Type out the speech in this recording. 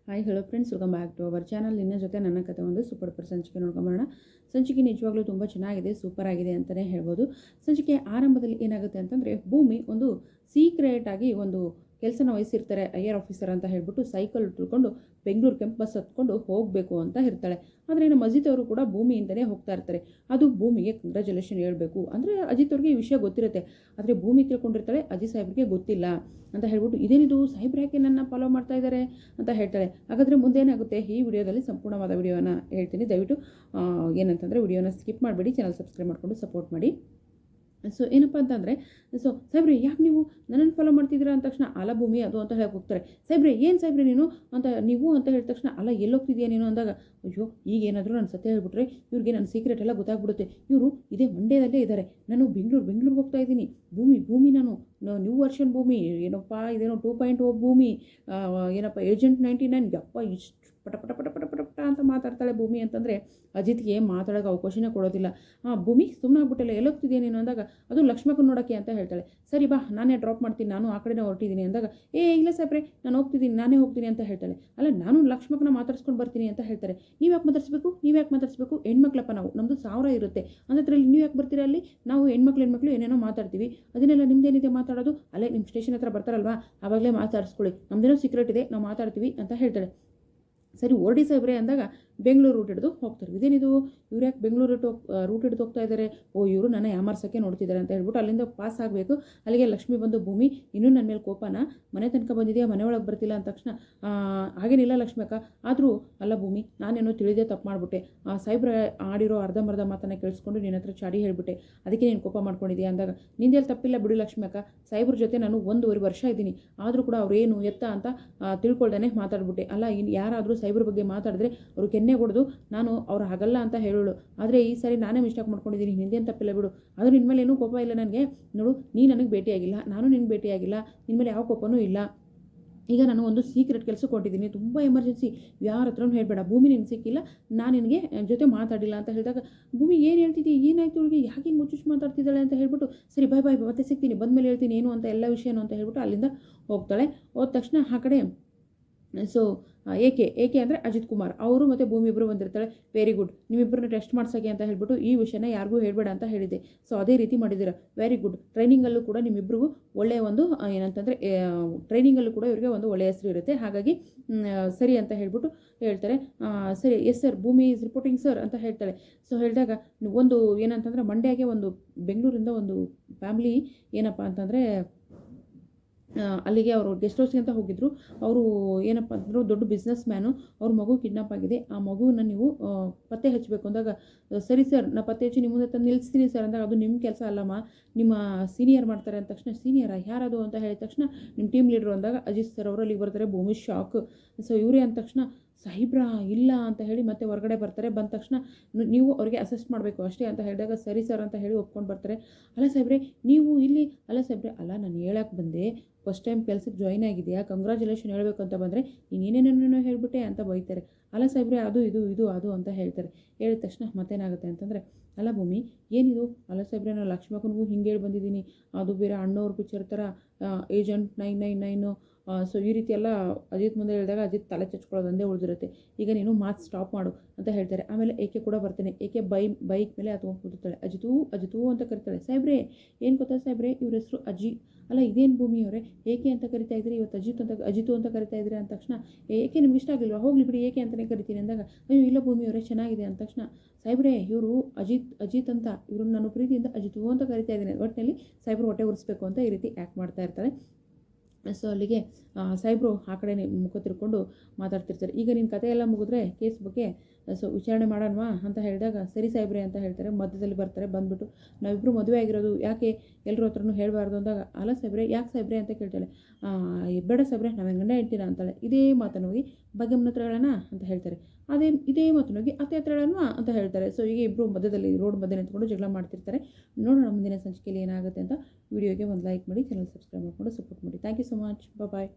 Hi hello friends, welcome back to our channel. ನಿನ್ನ ಜೊತೆ ನನ್ನ ಕತೆ ಒಂದು ಸೂಪರ್ ಸಂಚಿಕೆ ನೋಡ್ಕೊಂಬರೋಣ. ಸಂಚಿಕೆ ನಿಜವಾಗ್ಲೂ ತುಂಬ ಚೆನ್ನಾಗಿದೆ, ಸೂಪರ್ ಆಗಿದೆ ಅಂತಲೇ ಹೇಳ್ಬೋದು. ಸಂಚಿಕೆ ಆರಂಭದಲ್ಲಿ ಏನಾಗುತ್ತೆ ಅಂತಂದರೆ, ಭೂಮಿ ಒಂದು ಸೀಕ್ರೆಟ್ ಆಗಿ ಒಂದು ಕೆಲಸನ ವಹಿಸಿರ್ತಾರೆ. ಐಆರ್ ಆಫೀಸರ್ ಅಂತ ಹೇಳ್ಬಿಟ್ಟು ಸೈಕಲ್ ತಿಳ್ಕೊಂಡು ಬೆಂಗಳೂರು ಕೆಂಪು ಬಸ್ ಹತ್ಕೊಂಡು ಹೋಗಬೇಕು ಅಂತ ಇರ್ತಾಳೆ. ಆದರೆ ನಮ್ಮ ಅಜಿತ್ ಅವರು ಕೂಡ ಭೂಮಿಯಿಂದಲೇ ಹೋಗ್ತಾ ಇರ್ತಾರೆ. ಅದು ಭೂಮಿಗೆ ಕಂಗ್ರ್ಯಾಚುಲೇಷನ್ ಹೇಳಬೇಕು ಅಂದರೆ ಅಜಿತ್ ಅವ್ರಿಗೆ ಈ ವಿಷಯ ಗೊತ್ತಿರುತ್ತೆ. ಆದರೆ ಭೂಮಿ ತಿಳ್ಕೊಂಡಿರ್ತಾಳೆ, ಅಜಿತ್ ಸಾಹೇಬ್ರಿಗೆ ಗೊತ್ತಿಲ್ಲ ಅಂತ ಹೇಳ್ಬಿಟ್ಟು ಇದೇನಿದು ಸಾಹೇಬ್ರು ಯಾಕೆ ನನ್ನ ಫಾಲೋ ಮಾಡ್ತಾ ಇದ್ದಾರೆ ಅಂತ ಹೇಳ್ತಾಳೆ. ಹಾಗಾದರೆ ಮುಂದೇನಾಗುತ್ತೆ ಈ ವಿಡಿಯೋದಲ್ಲಿ ಸಂಪೂರ್ಣವಾದ ವಿಡಿಯೋನ ಹೇಳ್ತೀನಿ. ದಯವಿಟ್ಟು ಏನಂತಂದರೆ ವಿಡಿಯೋನ ಸ್ಕಿಪ್ ಮಾಡಬೇಡಿ, ಚಾನಲ್ ಸಬ್ಸ್ಕ್ರೈಬ್ ಮಾಡಿಕೊಂಡು ಸಪೋರ್ಟ್ ಮಾಡಿ. ಸೊ ಏನಪ್ಪ ಅಂತಂದರೆ, ಸಾಹೇಬ್ರೆ ಯಾಕೆ ನೀವು ನನ್ನನ್ನು ಫಾಲೋ ಮಾಡ್ತಿದ್ದೀರಾ ಅಂದ ತಕ್ಷಣ ಅಲ್ಲ ಭೂಮಿ ಅದು ಅಂತ ಹೇಳಕ್ಕೆ ಹೋಗ್ತಾರೆ. ಸಾಹೇಬ್ರೆ ಏನು ಸಾಹೇಬ್ರೆ ನೀನು ಅಂತ ನೀವು ಅಂತ ಹೇಳಿದ ತಕ್ಷಣ ಅಲ್ಲ ಎಲ್ಲೋಗ್ತಿದ್ಯಾ ನೀನು ಅಂದಾಗ, ಅಯ್ಯೋ ಈಗ ಏನಾದರೂ ನಾನು ಸತ್ಯ ಹೇಳ್ಬಿಟ್ರೆ ಇವ್ರಿಗೆ ನನ್ನ ಸೀಕ್ರೆಟ್ ಎಲ್ಲ ಗೊತ್ತಾಗ್ಬಿಡುತ್ತೆ. ಇವರು ಇದೇ ಮಂಡ್ಯದಲ್ಲೇ ಇದ್ದಾರೆ, ನಾನು ಬೆಂಗಳೂರಿಗೆ ಹೋಗ್ತಾ ಇದ್ದೀನಿ. ಭೂಮಿ ನಾನು ನ್ಯೂ ವರ್ಷನ್ ಭೂಮಿ ಏನಪ್ಪ ಇದೇನೋ 2.0 ಭೂಮಿ ಏನಪ್ಪ ಏಜೆಂಟ್ 99 ಯಪ್ಪ ಇಷ್ಟು ಪಟ ಪಟ ಪಟ ಪಟ ಪಟ ಪಟ ಅಂತ ಮಾತಾಡ್ತಾಳೆ ಭೂಮಿ. ಅಂತಂದರೆ ಅಜಿತ್ಗೆ ಮಾತಾಡೋಕೆ ಅವಕಾಶನೇ ಕೊಡೋದಿಲ್ಲ. ಭೂಮಿ ಸುಮ್ಮನೆ ಆಗ್ಬಿಟ್ಟಲ್ಲ, ಎಲ್ಲೋಗ್ತಿದ್ಯಾ ನೀನು ಅಂದಾಗ, ಅದು ಲಕ್ಷ್ಮಕ್ಕನ ನೋಡೋಕ್ಕೆ ಅಂತ ಹೇಳ್ತಾಳೆ. ಸರಿ ಬಾ ನಾನೇ ಡ್ರಾಪ್ ಮಾಡ್ತೀನಿ, ನಾನು ಆ ಕಡೆನೇ ಹೊರಟಿದ್ದೀನಿ ಅಂದಾಗ, ಇಲ್ಲ ಸಾಬ್ರೆ ನಾನು ನಾನೇ ಹೋಗ್ತೀನಿ ಅಂತ ಹೇಳ್ತಾಳೆ. ಅಲ್ಲ ನಾನು ಲಕ್ಷ್ಮಕ್ಕನ ಮಾತಾಡ್ಸ್ಕೊಂಡು ಬರ್ತೀನಿ ಅಂತ ಹೇಳ್ತಾರೆ. ನೀವು ಯಾಕೆ ಮಾತಾಡಿಸ್ಬೇಕು ಹೆಣ್ಮಕ್ಳಪ್ಪ, ನಾವು ನಮ್ಮದು 1000 ಇರುತ್ತೆ ಅಂದ್ರಲ್ಲಿ ನೀವು ಯಾಕೆ ಬರ್ತೀರಾ? ಅಲ್ಲಿ ನಾವು ಹೆಣ್ಮಕ್ಳು ಏನೇನೋ ಮಾತಾಡ್ತೀವಿ, ಅದನ್ನೆಲ್ಲ ನಿಮ್ದೇನಿದೆ ಮಾತಾಡೋದು? ಅಲ್ಲೇ ನಿಮ್ಮ ಸ್ಟೇಷನ್ ಹತ್ರ ಬರ್ತಾರಲ್ವಾ ಆವಾಗಲೇ ಮಾತಾಡಿಸ್ಕೊಳ್ಳಿ, ನಮ್ಮದೇನೋ ಸೀಕ್ರೆಟ್ ಇದೆ, ನಾವು ಮಾತಾಡ್ತೀವಿ ಅಂತ ಹೇಳ್ತಾಳೆ. ಸರಿ ಓಡಿ ಸಾಹೇಬ್ರೆ ಅಂದಾಗ ಬೆಂಗಳೂರು ರೂಟ್ ಹಿಡಿದು ಹೋಗ್ತಾರೆ. ಇದೇನಿದು ಇವ್ರು ಯಾಕೆ ಬೆಂಗಳೂರು ರೂಟ್ ಹಿಡಿದು ಹೋಗ್ತಾ ಇದ್ದಾರೆ? ಇವರು ನನ್ನ ಯಾಮಾರ್ಸೋಕ್ಕೆ ನೋಡ್ತಿದ್ದಾರೆ ಅಂತ ಹೇಳ್ಬಿಟ್ಟು ಅಲ್ಲಿಂದ ಪಾಸ್ ಆಗಬೇಕು. ಅಲ್ಲಿಗೆ ಲಕ್ಷ್ಮಿ ಬಂದು, ಭೂಮಿ ಇನ್ನೂ ನನ್ನ ಮೇಲೆ ಕೋಪನ ಮನೆ ತನಕ ಬಂದಿದೆಯಾ, ಮನೆ ಒಳಗೆ ಬರ್ತಿಲ್ಲ ಅಂದ ತಕ್ಷಣ, ಹಾಗೇನಿಲ್ಲ ಲಕ್ಷ್ಮಕ್ಕ, ಆದರೂ ಅಲ್ಲ ಭೂಮಿ ನಾನೇನೋ ತಿಳಿದೇ ತಪ್ಪು ಮಾಡಿಬಿಟ್ಟೆ. ಸಾಹೇಬ್ರ ಆಡಿರೋ ಅರ್ಧಂಬರ್ಧ ಮಾತನ್ನು ಕೇಳಿಸ್ಕೊಂಡು ನಿನ್ನ ಹತ್ರ ಚಾಡಿ ಹೇಳಿಬಿಟ್ಟೆ, ಅದಕ್ಕೆ ನೀನು ಕೋಪ ಮಾಡ್ಕೊಂಡಿದ್ದೀಯಾ ಅಂದಾಗ, ನಿಂದೆಲ್ಲಿ ತಪ್ಪಿಲ್ಲ ಬಿಡು ಲಕ್ಷ್ಮಕ್ಕ, ಸಾಹೇಬ್ರ ಜೊತೆ ನಾನು 1.5 ವರ್ಷ ಇದ್ದೀನಿ, ಆದರೂ ಕೂಡ ಅವ್ರೇನು ಎತ್ತ ಅಂತ ತಿಳ್ಕೊಳ್ದೇ ಮಾತಾಡ್ಬಿಟ್ಟೆ. ಅಲ್ಲ ಯಾರಾದರೂ ಸಾಹೇಬ್ರ ಬಗ್ಗೆ ಮಾತಾಡಿದ್ರೆ ಅವರು ಕೆನ್ನೆ ಕೊಡೋದು, ನಾನು ಅವ್ರು ಹಾಗಲ್ಲ ಅಂತ ಹೇಳೋಳು, ಆದರೆ ಈ ಸಾರಿ ನಾನೇ ಮಿಸ್ಟೇಕ್ ಮಾಡ್ಕೊಂಡಿದ್ದೀನಿ, ನಿಂದೇನು ತಪ್ಪಿಲ್ಲ ಬಿಡು, ಅದು ನಿನ್ನ ಮೇಲೆ ಏನೂ ಕೋಪ ಇಲ್ಲ ನನಗೆ. ನೋಡು ನೀ ನನಗೆ ಭೇಟಿಯಾಗಿಲ್ಲ, ನಾನು ನಿನ್ಗೆ ಭೇಟಿಯಾಗಿಲ್ಲ, ನಿನ್ನ ಮೇಲೆ ಯಾವ ಕೋಪನೂ ಇಲ್ಲ. ಈಗ ನಾನು ಒಂದು ಸೀಕ್ರೆಟ್ ಕೆಲಸ ಕೊಟ್ಟಿದ್ದೀನಿ, ತುಂಬ ಎಮರ್ಜೆನ್ಸಿ, ಯಾರ ಹತ್ರನೂ ಹೇಳಬೇಡ. ಭೂಮಿ ನಿನ್ಗೆ ಸಿಕ್ಕಿಲ್ಲ, ನಾನು ನಿನಗೆ ಜೊತೆ ಮಾತಾಡಿಲ್ಲ ಅಂತ ಹೇಳಿದಾಗ, ಭೂಮಿ ಏನು ಹೇಳ್ತಿದ್ದಿ, ಏನಾಯ್ತು ಅವಳಿಗೆ, ಯಾಕೆ ಹಿಂಗೆ ಮುಚ್ಚುಚ್ಚು ಮಾತಾಡ್ತಿದ್ದಾಳೆ ಅಂತ ಹೇಳ್ಬಿಟ್ಟು, ಸರಿ ಬಾಯ್ ಮತ್ತೆ ಸಿಗ್ತೀನಿ, ಬಂದಮೇಲೆ ಹೇಳ್ತೀನಿ ಏನು ಅಂತ ಎಲ್ಲ ವಿಷಯನೂ ಅಂತ ಹೇಳ್ಬಿಟ್ಟು ಅಲ್ಲಿಂದ ಹೋಗ್ತಾಳೆ. ಹೋದ ತಕ್ಷಣ ಆ ಕಡೆ ಏಕೆ ಅಂದರೆ ಅಜಿತ್ ಕುಮಾರ್ ಅವರು ಮತ್ತು ಭೂಮಿ ಇಬ್ಬರು ಬಂದಿರ್ತಾಳೆ. ವೆರಿ ಗುಡ್, ನಿಮ್ಮಿಬ್ಬರನ್ನ ಟೆಸ್ಟ್ ಮಾಡ್ಸೋಕೆ ಅಂತ ಹೇಳ್ಬಿಟ್ಟು ಈ ವಿಷಯನ ಯಾರಿಗೂ ಹೇಳಬೇಡ ಅಂತ ಹೇಳಿದ್ದೆ. ಸೊ ಅದೇ ರೀತಿ ಮಾಡಿದ್ದೀರ, ವೆರಿ ಗುಡ್. ಟ್ರೈನಿಂಗಲ್ಲೂ ಕೂಡ ನಿಮ್ಮಿಬ್ಬರಿಗೂ ಒಳ್ಳೆಯ ಒಂದು ಏನಂತಂದರೆ ಟ್ರೈನಿಂಗಲ್ಲೂ ಕೂಡ ಇವರಿಗೆ ಒಂದು ಒಳ್ಳೆಯ ಹೆಸರು ಇರುತ್ತೆ, ಹಾಗಾಗಿ ಸರಿ ಅಂತ ಹೇಳ್ಬಿಟ್ಟು ಹೇಳ್ತಾರೆ. ಸರಿ ಎಸ್ ಸರ್, ಭೂಮಿ ಈಸ್ ರಿಪೋರ್ಟಿಂಗ್ ಸರ್ ಅಂತ ಹೇಳ್ತಾಳೆ. ಸೊ ಹೇಳಿದಾಗ ಒಂದು ಏನಂತಂದರೆ ಮಂಡ್ಯಗೆ ಒಂದು ಬೆಂಗಳೂರಿಂದ ಒಂದು ಫ್ಯಾಮಿಲಿ ಏನಪ್ಪ ಅಂತಂದರೆ ಅಲ್ಲಿಗೆ ಅವರು ಗೆಸ್ಟ್ ಹೌಸ್ಗೆ ಅಂತ ಹೋಗಿದ್ರು. ಅವರು ಏನಪ್ಪ ಅಂತಂದ್ರು ದೊಡ್ಡ ಬಿಸ್ನೆಸ್ ಮ್ಯಾನು, ಅವ್ರ ಮಗು ಕಿಡ್ನಾಪ್ ಆಗಿದೆ, ಆ ಮಗುವನ್ನ ನೀವು ಪತ್ತೆ ಹಚ್ಚಬೇಕು ಅಂದಾಗ, ಸರಿ ಸರ್ ನಾ ಪತ್ತೆ ಹಚ್ಚಿ ನಿಮ್ಮ ಮುಂದೆ ತಂದು ನಿಲ್ಲಿಸ್ತೀನಿ ಸರ್ ಅಂದಾಗ, ಅದು ನಿಮ್ಮ ಕೆಲಸ ಅಲ್ಲಮ್ಮ, ನಿಮ್ಮ ಸೀನಿಯರ್ ಮಾಡ್ತಾರೆ ಅಂದ ತಕ್ಷಣ, ಸೀನಿಯರಾ ಯಾರದು ಅಂತ ಹೇಳಿದ ತಕ್ಷಣ, ನಿಮ್ಮ ಟೀಮ್ ಲೀಡ್ರು ಅಂದಾಗ ಅಜಿತ್ ಸರ್ ಅವರು ಅಲ್ಲಿಗೆ ಬರ್ತಾರೆ. ಭೂಮಿ ಶಾಕ್. ಸೊ ಇವರೇ ಅಂದ ತಕ್ಷಣ, ಸಾಹಿಬ್ರಾ ಇಲ್ಲ ಅಂತ ಹೇಳಿ ಮತ್ತೆ ಹೊರಗಡೆ ಬರ್ತಾರೆ. ಬಂದ ತಕ್ಷಣ ನೀವು ಅವ್ರಿಗೆ ಅಸೆಸ್ಟ್ ಮಾಡಬೇಕು ಅಷ್ಟೇ ಅಂತ ಹೇಳಿದಾಗ, ಸರಿ ಸರ್ ಅಂತ ಹೇಳಿ ಒಪ್ಕೊಂಡು ಬರ್ತಾರೆ. ಅಲ್ಲ ಸಾಹೇಬ್ರೆ ನೀವು ಇಲ್ಲಿ, ಅಲ್ಲ ಸಾಹೇಬ್ರೆ ಅಲ್ಲ ನಾನು ಹೇಳಕ್ಕೆ ಬಂದೆ, ಫಸ್ಟ್ ಟೈಮ್ ಕೆಲಸಕ್ಕೆ ಜಾಯ್ನ್ ಆಗಿದೆಯಾ, ಕಂಗ್ರ್ಯಾಚುಲೇಷನ್ ಹೇಳಬೇಕು ಅಂತ ಬಂದರೆ ನೀನೇನೇನೇನೋ ಹೇಳಿಬಿಟ್ಟೆ ಅಂತ ಬೈತಾರೆ. ಅಲ್ಲ ಸಾಹೇಬ್ರೆ ಅದು ಇದು ಅದು ಅಂತ ಹೇಳ್ತಾರೆ. ಹೇಳಿದ ತಕ್ಷಣ ಮತ್ತೇನಾಗುತ್ತೆ ಅಂತಂದರೆ, ಅಲ್ಲ ಭೂಮಿ ಏನಿದು, ಅಲ್ಲ ಸಾಹೇಬ್ರೆ ನಾನು ಲಕ್ಷ್ಮಕ್ಕನಿಗೂ ಹಿಂಗೆ ಹೇಳಿ ಬಂದಿದ್ದೀನಿ, ಅದು ಬೇರೆ ಅಣ್ಣವ್ರ ಪಿಕ್ಚರ್ ಥರ ಏಜೆಂಟ್ 999. ಸೊ ಈ ರೀತಿ ಎಲ್ಲ ಅಜಿತ್ ಮುಂದೆ ಹೇಳಿದಾಗ ಅಜಿತ್ ತಲೆ ಚಚ್ಕೊಳ್ಳೋದು ಒಂದೇ ಉಳಿದಿರುತ್ತೆ. ಈಗ ನೀನು ಮಾತು ಸ್ಟಾಪ್ ಮಾಡು ಅಂತ ಹೇಳ್ತಾರೆ. ಆಮೇಲೆ ಏಕೆ ಕೂಡ ಬರ್ತಾನೆ. ಏಕೆ ಬೈಕ್ ಮೇಲೆ ಹತ್ಕೊಂಡು ಕೂತಿರ್ತಾಳೆ. ಅಜಿತು ಅಂತ ಕರಿತಾಳೆ. ಸಾಹೇಬ್ರೆ ಏನು ಗೊತ್ತಾ ಸಾಹೇಬ್ರೆ, ಇವ್ರ ಹೆಸರು ಅಜಿ. ಅಲ್ಲ ಇದೇನು ಭೂಮಿ ಅವರೇ ಏಕೆ ಅಂತ ಕರಿತಾ ಇದ್ರಿ, ಇವತ್ತು ಅಜಿತು ಅಂತ ಕರಿತಾ ಇದ್ರಿ ಅಂದ ತಕ್ಷಣ, ಏಕೆ ನಿಮ್ಗೆ ಇಷ್ಟ ಆಗಿಲ್ವಾ, ಹೋಗ್ಲಿ ಬಿಡಿ ಏಕೆ ಅಂತಲೇ ಕರಿತೀನಿ ಅಂದಾಗ, ಅಯ್ಯೋ ಇಲ್ಲ ಭೂಮಿ ಅವರೇ ಚೆನ್ನಾಗಿದೆ ಅಂದ ತಕ್ಷಣ, ಸಾಹೇಬ್ರೆ ಇವರು ಅಜಿತ್ ಅಂತ, ಇವ್ರನ್ನ ನಾನು ಪ್ರೀತಿಯಿಂದ ಅಜಿತು ಅಂತ ಕರಿತಾ ಇದ್ದೀನಿ, ಒಟ್ಟಿನಲ್ಲಿ ಸಾಹೇಬ್ರು ಹೊಟ್ಟೆ ಉರಿಸ್ಬೇಕು ಅಂತ ಈ ರೀತಿ ಆ್ಯಕ್ಟ್ ಮಾಡ್ತಾ ಇರ್ತಾಳೆ. ಸೊ ಅಲ್ಲಿಗೆ ಸಾಹೇಬರು ಆ ಕಡೆ ಮುಖ ತಿರ್ಕೊಂಡು ಮಾತಾಡ್ತಿರ್ತಾರೆ. ಈಗ ನಿನ್ನ ಕತೆ ಎಲ್ಲ ಮುಗಿದ್ರೆ ಕೇಸ್ ಬಗ್ಗೆ ಸೊ ವಿಚಾರಣೆ ಮಾಡೋಣವಾ ಅಂತ ಹೇಳಿದಾಗ, ಸರಿ ಸಾಹೇಬ್ರೆ ಅಂತ ಹೇಳ್ತಾರೆ. ಮಧ್ಯದಲ್ಲಿ ಬರ್ತಾರೆ. ಬಂದುಬಿಟ್ಟು ನಾವಿಬ್ಬರು ಮದುವೆ ಆಗಿರೋದು ಯಾಕೆ ಎಲ್ಲರ ಹತ್ರನೂ ಹೇಳಬಾರ್ದು ಅಂದಾಗ, ಅಲ್ಲ ಸಾಹೇಬ್ರೆ ಯಾಕೆ ಸಾಹೇಬ್ರೆ ಅಂತ ಕೇಳ್ತಾಳೆ. ಬೇಡ ಸಾಹೇಬ್ರೆ ನಾವು ಗಂಡ ಹೇಳ್ತೀರಾ ಅಂತಾಳೆ. ಇದೇ ಮಾತನ್ನು ಹೋಗಿ ಭಾಗ್ಯಮ್ಮನ ಹತ್ರ ಹೇಳೋಣ ಅಂತ ಹೇಳ್ತಾರೆ. ಇದೇ ಮಾತನ್ನು ಹೋಗಿ ಅತ್ತೆ ಹತ್ರ ಹೇಳೋಣ ಅಂತ ಹೇಳ್ತಾರೆ. ಸೊ ಈಗ ಇಬ್ಬರು ಮಧ್ಯದಲ್ಲಿ ರೋಡ್ ಮಧ್ಯೆ ನಿಂತ್ಕೊಂಡು ಜಗಳ ಮಾಡ್ತಿರ್ತಾರೆ. ನೋಡೋಣ ಮುಂದಿನ ಸಂಚಿಕೆಯಲ್ಲಿ ಏನಾಗುತ್ತೆ ಅಂತ. ವಿಡಿಯೋಗೆ ಒಂದು ಲೈಕ್ ಮಾಡಿ, ಚಾನಲ್ ಸಬ್ಸ್ಕ್ರೈಬ್ ಮಾಡಿಕೊಂಡು ಸಪೋರ್ಟ್ ಮಾಡಿ. Thank you so much. Bye.